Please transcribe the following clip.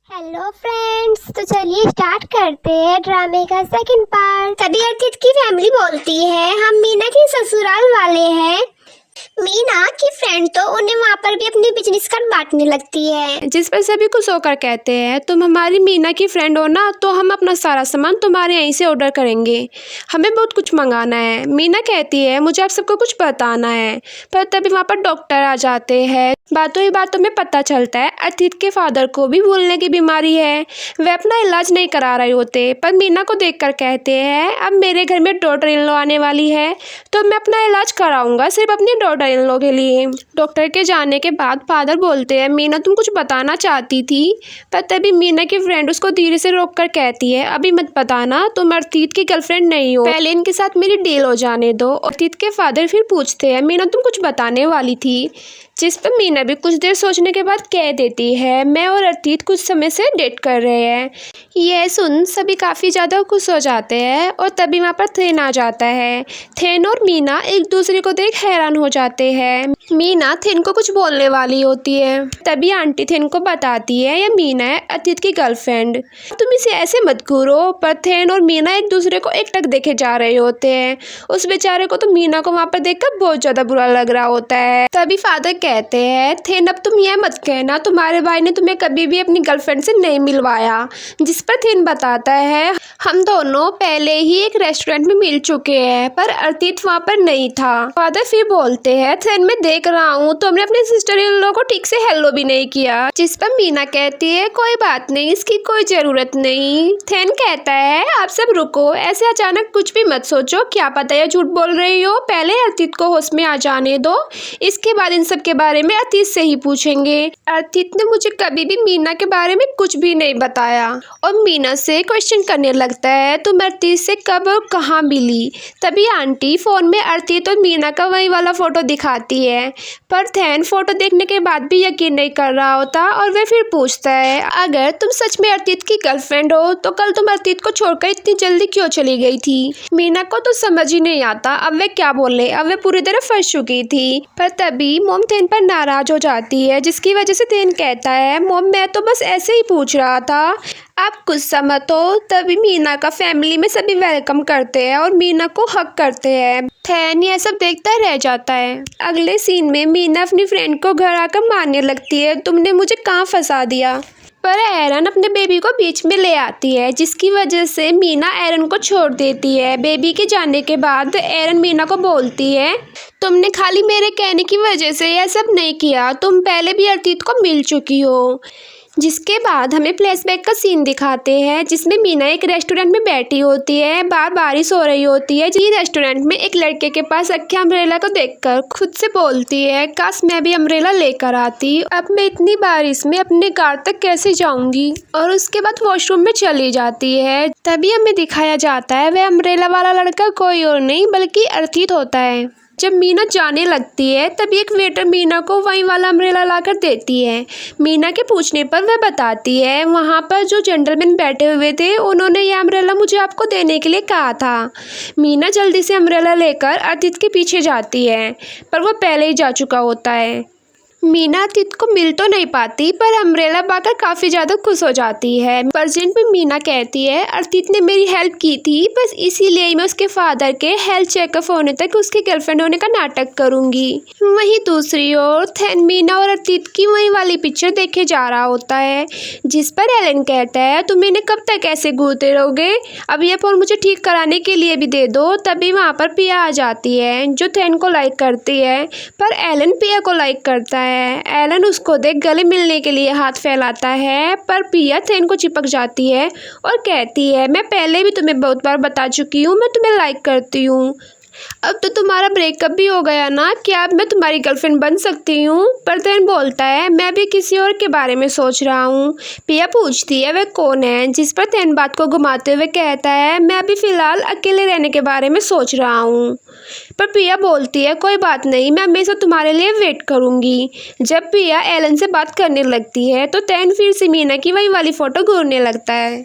Hello friends, तो चलिए start करते हैं ड्रामे का सेकंड पार्ट। तभी अर्चित की फैमिली बोलती है हम मीना के ससुराल वाले हैं। मीना की फ्रेंड तो उन्हें वहाँ पर भी अपनी बिजनेस कार्ड बांटने लगती है, जिस पर सभी खुश होकर कहते हैं तुम हमारी मीना की फ्रेंड हो ना, तो हम अपना सारा सामान तुम्हारे यहीं से ऑर्डर करेंगे। हमें बहुत कुछ मंगाना है। मीना कहती है मुझे आप सबको कुछ बताना है, पर तभी वहाँ पर डॉक्टर आ जाते हैं। बातों ही बातों में पता चलता है अर्चित के फादर को भी भूलने की बीमारी है। वे अपना इलाज नहीं करा रहे होते, पर मीना को देखकर कहते हैं अब मेरे घर में डॉटर इन लॉ आने वाली है तो मैं अपना इलाज कराऊंगा सिर्फ अपनी डॉटर इन लॉ के लिए। डॉक्टर के जाने के बाद फादर बोलते हैं मीना तुम कुछ बताना चाहती थी, पर तभी मीना की फ्रेंड उसको धीरे से रोक कर कहती है अभी मत बताना, तुम अर्चित की गर्लफ्रेंड नहीं हो, पहले इनके साथ मेरी डील हो जाने दो। अर्चित के फादर फिर पूछते हैं मीना तुम कुछ बताने वाली थी, जिस पर मीना भी कुछ देर सोचने के बाद कह देती है मैं और अर्चित कुछ समय से डेट कर रहे हैं। यह सुन सभी काफ़ी ज़्यादा खुश हो जाते हैं और तभी वहाँ पर थेन आ जाता है। थेन और मीना एक दूसरे को देख हैरान हो जाते हैं। मीना थेन को कुछ बोलने वाली होती है, तभी आंटी थेन को बताती है यह मीना है अर्चित की गर्लफ्रेंड, तुम इसे ऐसे मत घूरो। पर थेन और मीना एक दूसरे को एकटक देखे जा रहे होते हैं। उस बेचारे को तो मीना को वहाँ पर देखकर बहुत ज़्यादा बुरा लग रहा होता है। तभी फादर कहते हैं थेन अब तुम यह मत कहना तुम्हारे भाई ने तुम्हें कभी भी अपनी गर्लफ्रेंड से नहीं मिलवाया। जिस पर थेन बताता है हम दोनों पहले ही एक रेस्टोरेंट में मिल चुके हैं, पर अर्चित वहाँ पर नहीं था। फादर फिर बोलते हैं थेन मैं देख रहा हूँ तुमने अपने सिस्टर इन लॉ को ठीक से हेलो भी नहीं किया। जिस पर मीना कहती है कोई बात नहीं, इसकी कोई जरूरत नहीं। थेन कहता है आप सब रुको, ऐसे अचानक कुछ भी मत सोचो, क्या पता है झूठ बोल रही हो, पहले अर्चित को होश में आ जाने दो, इसके बाद इन सब के बारे में अर्चित से ही पूछेंगे। अर्चित ने मुझे कभी भी मीना के बारे में कुछ भी नहीं बताया। और मीना से क्वेश्चन करने लगता है तुम अर्चित से कब और कहाँ मिली। तभी आंटी फोन में अर्चित और मीना का वही वाला फोटो दिखाती है, पर थेन फोटो देखने के बाद भी यकीन नहीं कर रहा होता और वह फिर पूछता है अगर तुम सच में अर्चित की गर्लफ्रेंड हो तो कल तुम अर्चित को छोड़कर इतनी जल्दी क्यों चली गई थी। मीना को तो समझ ही नहीं आता अब वे क्या बोले, अब वे पूरी तरह फंस चुकी थी। पर तभी मोम थेन पर नाराज हो जाती है, जिसकी वजह से थेन कहता है मोम मैं तो बस ऐसे ही पूछ रहा था, आप गुस्सा मत हो। तभी मीना का फैमिली में सभी वेलकम करते हैं और मीना को हक करते हैं। थेन यह सब देखता रह जाता है। अगले सीन में मीना अपनी फ्रेंड को घर आकर मारने लगती है तुमने मुझे कहाँ फंसा दिया। पर एरन अपने बेबी को बीच में ले आती है, जिसकी वजह से मीना एरन को छोड़ देती है। बेबी के जाने के बाद एरन मीना को बोलती है तुमने खाली मेरे कहने की वजह से यह सब नहीं किया, तुम पहले भी अर्चित को मिल चुकी हो। जिसके बाद हमें फ्लैशबैक का सीन दिखाते हैं, जिसमें मीना एक रेस्टोरेंट में बैठी होती है, बाहर बारिश हो रही होती है। जी रेस्टोरेंट में एक लड़के के पास रखे अम्ब्रेला को देखकर खुद से बोलती है काश मैं भी अम्ब्रेला लेकर आती, अब मैं इतनी बारिश में अपने कार तक कैसे जाऊंगी। और उसके बाद वॉशरूम में चली जाती है। तभी हमें दिखाया जाता है वह अम्ब्रेला वाला लड़का कोई और नहीं बल्कि अर्चित होता है। जब मीना जाने लगती है तभी एक वेटर मीना को वही वाला अम्ब्रेला लाकर देती है। मीना के पूछने पर वह बताती है वहाँ पर जो जेंटलमैन बैठे हुए थे उन्होंने यह अम्ब्रेला मुझे आपको देने के लिए कहा था। मीना जल्दी से अम्ब्रेला लेकर अर्चित के पीछे जाती है, पर वह पहले ही जा चुका होता है। मीना अर्चित को मिल तो नहीं पाती, पर अम्ब्रेला पाकर काफ़ी ज़्यादा खुश हो जाती है। प्रेजेंट में मीना कहती है अर्चित ने मेरी हेल्प की थी, बस इसीलिए मैं उसके फादर के हेल्थ चेकअप होने तक उसकी गर्लफ्रेंड होने का नाटक करूंगी। वहीं दूसरी ओर थेन मीना और अर्चित की वही वाली पिक्चर देखे जा रहा होता है, जिस पर एलन कहता है तुम इन्हें कब तक ऐसे घूरते रहोगे, अब यह फोन मुझे ठीक कराने के लिए भी दे दो। तभी वहाँ पर पिया आ जाती है जो थेन को लाइक करती है, पर एलन पिया को लाइक करता है। एलन उसको देख गले मिलने के लिए हाथ फैलाता है, पर पिया थेन को चिपक जाती है और कहती है मैं पहले भी तुम्हें बहुत बार बता चुकी हूँ मैं तुम्हें लाइक करती हूँ, अब तो तुम्हारा ब्रेकअप भी हो गया ना, क्या अब मैं तुम्हारी गर्लफ्रेंड बन सकती हूँ। पर थेन बोलता है मैं भी किसी और के बारे में सोच रहा हूँ। पिया पूछती है वह कौन है, जिस पर थेन बात को घुमाते हुए कहता है मैं अभी फ़िलहाल अकेले रहने के बारे में सोच रहा हूँ। पर पिया बोलती है कोई बात नहीं, मैं हमेशा तुम्हारे लिए वेट करूँगी। जब पिया एलन से बात करने लगती है तो थेन फिर से मीना की वही वाली फ़ोटो घूरने लगता है।